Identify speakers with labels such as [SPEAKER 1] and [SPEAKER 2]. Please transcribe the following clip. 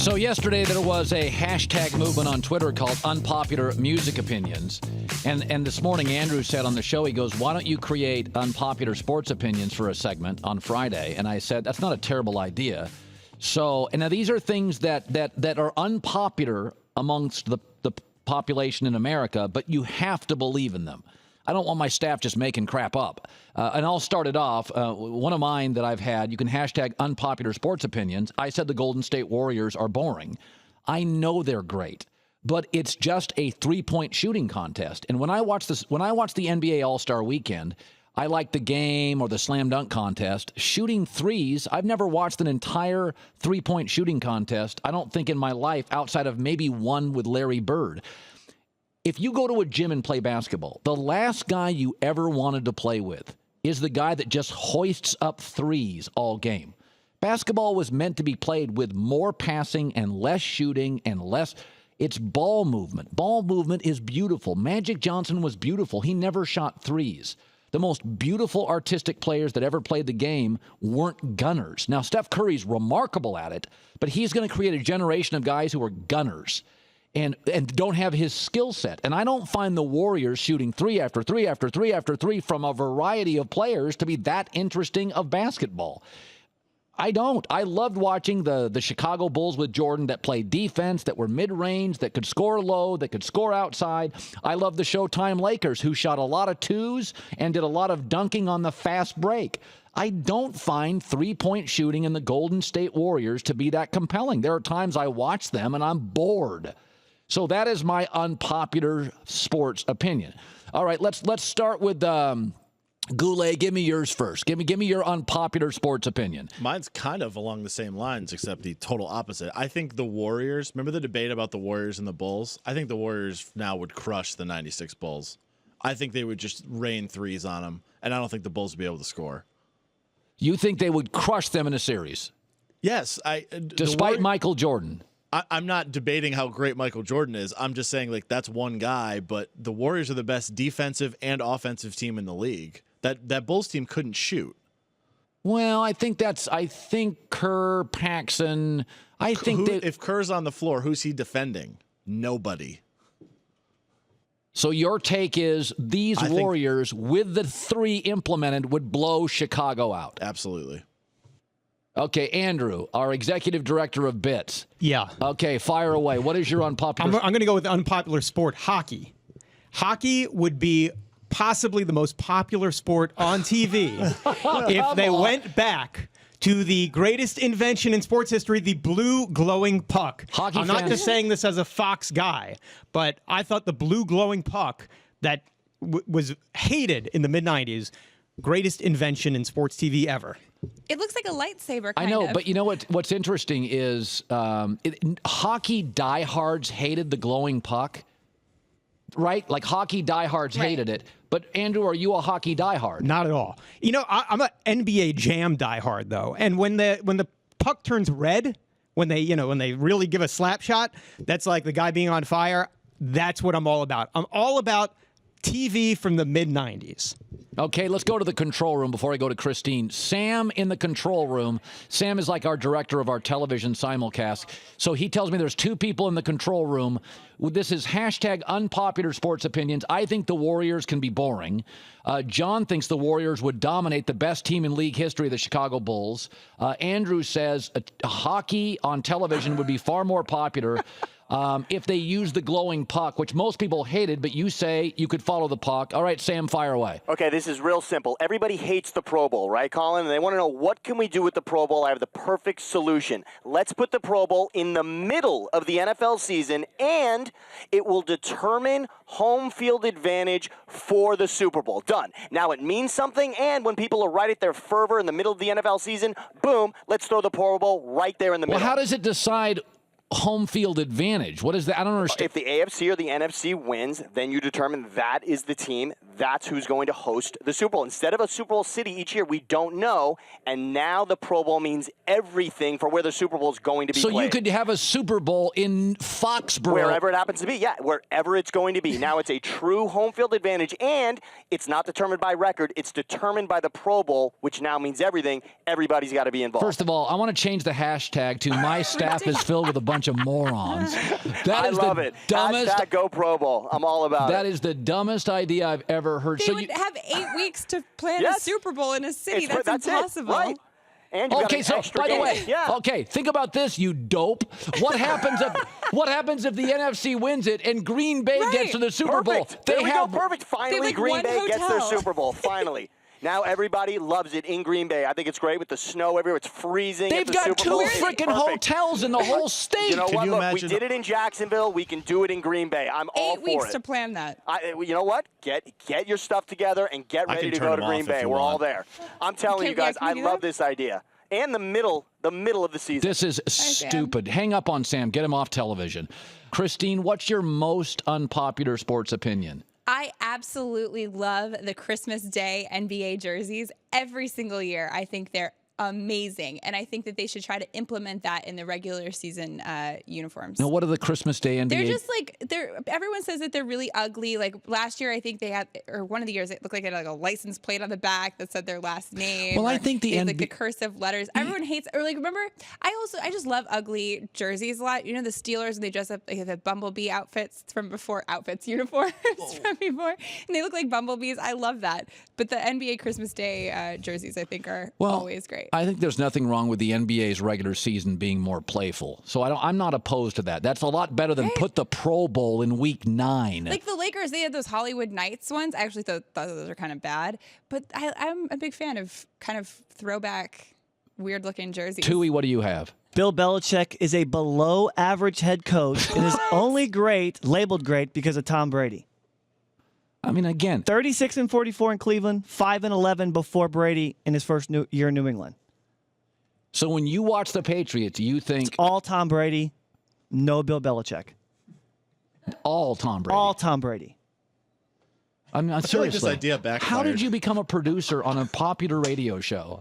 [SPEAKER 1] So yesterday there was a hashtag movement on Twitter called Unpopular Music Opinions. And this morning Andrew said on the show, he goes, why don't you create Unpopular Sports Opinions for a segment on Friday? And I said, that's not a terrible idea. So, and now these are things that are unpopular amongst the population in America, but you have to believe in them. I don't want my staff just making crap up. And I'll start it off. One of mine that I've had, you can hashtag Unpopular Sports Opinions. I said the Golden State Warriors are boring. I know they're great, but it's just a three-point shooting contest. And when I watch the NBA All-Star Weekend, I like the game or the slam dunk contest. Shooting threes, I've never watched an entire three-point shooting contest, I don't think in my life, outside of maybe one with Larry Bird. If you go to a gym and play basketball, the last guy you ever wanted to play with is the guy that just hoists up threes all game. Basketball was meant to be played with more passing and less shooting and less. It's ball movement. Ball movement is beautiful. Magic Johnson was beautiful. He never shot threes. The most beautiful artistic players that ever played the game weren't gunners. Now, Steph Curry's remarkable at it, but he's going to create a generation of guys who are gunners and don't have his skill set. And I don't find the Warriors shooting three after three after three after three from a variety of players to be that interesting of basketball. I don't. I loved watching the Chicago Bulls with Jordan that played defense, that were mid-range, that could score low, that could score outside. I love the Showtime Lakers, who shot a lot of twos and did a lot of dunking on the fast break. I don't find three-point shooting in the Golden State Warriors to be that compelling. There are times I watch them and I'm bored. So that is my unpopular sports opinion. All right, let's start with Goulet. Give me yours first. Give me your unpopular sports opinion.
[SPEAKER 2] Mine's kind of along the same lines, except the total opposite. I think the Warriors, remember the debate about the Warriors and the Bulls? I think the Warriors now would crush the 96 Bulls. I think they would just rain threes on them, and I don't think the Bulls would be able to score.
[SPEAKER 1] You think they would crush them in a series?
[SPEAKER 2] Yes.
[SPEAKER 1] Despite Michael Jordan?
[SPEAKER 2] I'm not debating how great Michael Jordan is. I'm just saying, like, that's one guy, but the Warriors are the best defensive and offensive team in the league. That Bulls team couldn't shoot.
[SPEAKER 1] Well, I think Kerr, Paxson.
[SPEAKER 2] If Kerr's on the floor, who's he defending? Nobody.
[SPEAKER 1] So your take is these Warriors, with the three implemented, would blow Chicago out?
[SPEAKER 2] Absolutely.
[SPEAKER 1] Okay, Andrew, our executive director of bits.
[SPEAKER 3] Yeah.
[SPEAKER 1] Okay, fire away. What is your unpopular?
[SPEAKER 3] I'm going to go with the unpopular sport, hockey. Hockey would be possibly the most popular sport on TV if they went back to the greatest invention in sports history, the blue glowing puck. I'm not just saying this as a Fox guy, but I thought the blue glowing puck that was hated in the mid-'90s, greatest invention in sports TV ever.
[SPEAKER 4] It looks like a lightsaber,
[SPEAKER 1] I know, but you know what's interesting is hockey diehards hated the glowing puck, right? Like hockey diehards hated it. But Andrew, are you a hockey diehard?
[SPEAKER 3] Not at all. You know, I'm an NBA Jam diehard though, and when the puck turns red, when they really give a slap shot, that's like the guy being on fire. That's what I'm all about. I'm all about TV from the mid-'90s.
[SPEAKER 1] Okay, let's go to the control room before I go to Kristine. Sam in the control room. Sam is like our director of our television simulcast. So he tells me there's two people in the control room. This is hashtag unpopular sports opinions. I think the Warriors can be boring. John thinks the Warriors would dominate the best team in league history, the Chicago Bulls. Andrew says hockey on television would be far more popular if they use the glowing puck, which most people hated, but you say you could follow the puck. All right, Sam, fire away.
[SPEAKER 5] Okay, this is real simple. Everybody hates the Pro Bowl, right, Colin? And they want to know, what can we do with the Pro Bowl? I have the perfect solution. Let's put the Pro Bowl in the middle of the NFL season, and it will determine home field advantage for the Super Bowl. Done. Now it means something, and when people are right at their fervor in the middle of the NFL season, boom, let's throw the Pro Bowl right there in the middle.
[SPEAKER 1] Well, how does it decide home field advantage? What is that? I don't understand.
[SPEAKER 5] If the AFC or the NFC wins, then you determine that is the team. That's who's going to host the Super Bowl. Instead of a Super Bowl city each year, we don't know. And now the Pro Bowl means everything for where the Super Bowl is going to be played.
[SPEAKER 1] So you could have a Super Bowl in Foxborough.
[SPEAKER 5] Wherever it happens to be, yeah, wherever it's going to be. Now it's a true home field advantage, and it's not determined by record. It's determined by the Pro Bowl, which now means everything. Everybody's got to be involved.
[SPEAKER 1] First of all, I want to change the hashtag to "My staff is filled with a bunch of morons."
[SPEAKER 5] I love it.
[SPEAKER 1] Dumbest.
[SPEAKER 5] Hashtag Go Pro Bowl. I'm all about it.
[SPEAKER 1] That is the dumbest idea I've ever heard.
[SPEAKER 4] They would have 8 weeks to plan a Super Bowl in a city. That's impossible.
[SPEAKER 5] It, right? And you got an
[SPEAKER 1] so
[SPEAKER 5] extra
[SPEAKER 1] by the
[SPEAKER 5] game.
[SPEAKER 1] way, okay, think about this, you dope. What happens if the NFC wins it and Green Bay gets to the Super Bowl?
[SPEAKER 5] There we go. Perfect. Finally, Green Bay gets their
[SPEAKER 4] hotel.
[SPEAKER 5] Super Bowl. Finally. Now everybody loves it in Green Bay. I think it's great with the snow everywhere. It's freezing.
[SPEAKER 1] They've
[SPEAKER 5] at the
[SPEAKER 1] got
[SPEAKER 5] Super
[SPEAKER 1] 2
[SPEAKER 5] Bowl.
[SPEAKER 1] freaking hotels in the whole state.
[SPEAKER 5] You know what?
[SPEAKER 2] you
[SPEAKER 5] Look, we
[SPEAKER 2] imagine-
[SPEAKER 5] did it in Jacksonville. We can do it in Green Bay. I'm all
[SPEAKER 4] 8
[SPEAKER 5] for
[SPEAKER 4] weeks
[SPEAKER 5] it.
[SPEAKER 4] to plan that.
[SPEAKER 5] You know what? Get your stuff together and get
[SPEAKER 2] I
[SPEAKER 5] ready
[SPEAKER 2] can
[SPEAKER 5] to
[SPEAKER 2] turn
[SPEAKER 5] go to
[SPEAKER 2] them
[SPEAKER 5] Green
[SPEAKER 2] off if
[SPEAKER 5] Bay.
[SPEAKER 2] you
[SPEAKER 5] We're all
[SPEAKER 2] want.
[SPEAKER 5] there. I'm telling you guys,
[SPEAKER 4] can we
[SPEAKER 5] I
[SPEAKER 4] do
[SPEAKER 5] love
[SPEAKER 4] that?
[SPEAKER 5] this idea. And the middle of the season.
[SPEAKER 1] This is stupid. Hang up on Sam. Get him off television. Kristine, what's your most unpopular sports opinion?
[SPEAKER 4] I absolutely love the Christmas Day NBA jerseys every single year. I think they're amazing, and I think that they should try to implement that in the regular season uniforms.
[SPEAKER 1] Now, what are the Christmas Day NBA?
[SPEAKER 4] They're just like everyone says that they're really ugly. Like last year, I think they had, or one of the years, it looked like they had like a license plate on the back that said their last name.
[SPEAKER 1] Well, I
[SPEAKER 4] or
[SPEAKER 1] think
[SPEAKER 4] they had, like the cursive letters. Everyone hates. Or like remember, I just love ugly jerseys a lot. You know the Steelers, and they dress up. They have the bumblebee outfits from before, uniforms from before, and they look like bumblebees. I love that. But the NBA Christmas Day jerseys, I think, are always great.
[SPEAKER 1] I think there's nothing wrong with the NBA's regular season being more playful. So I'm not opposed to that. That's a lot better than put the Pro Bowl in week 9.
[SPEAKER 4] Like the Lakers, they had those Hollywood Nights ones. I actually thought those are kind of bad. But I'm a big fan of kind of throwback, weird-looking jerseys.
[SPEAKER 1] Tui, what do you have?
[SPEAKER 6] Bill Belichick is a below-average head coach and is only labeled great because of Tom Brady.
[SPEAKER 1] I mean, again,
[SPEAKER 6] 36-44 in Cleveland, 5-11 before Brady in his first year in New England.
[SPEAKER 1] So when you watch the Patriots, you think
[SPEAKER 6] All Tom Brady, no Bill Belichick.
[SPEAKER 1] all Tom Brady.
[SPEAKER 6] All Tom Brady.
[SPEAKER 1] I mean,
[SPEAKER 2] I feel like this
[SPEAKER 1] seriously.
[SPEAKER 2] idea backfired.
[SPEAKER 1] How did you become a producer on a popular radio show?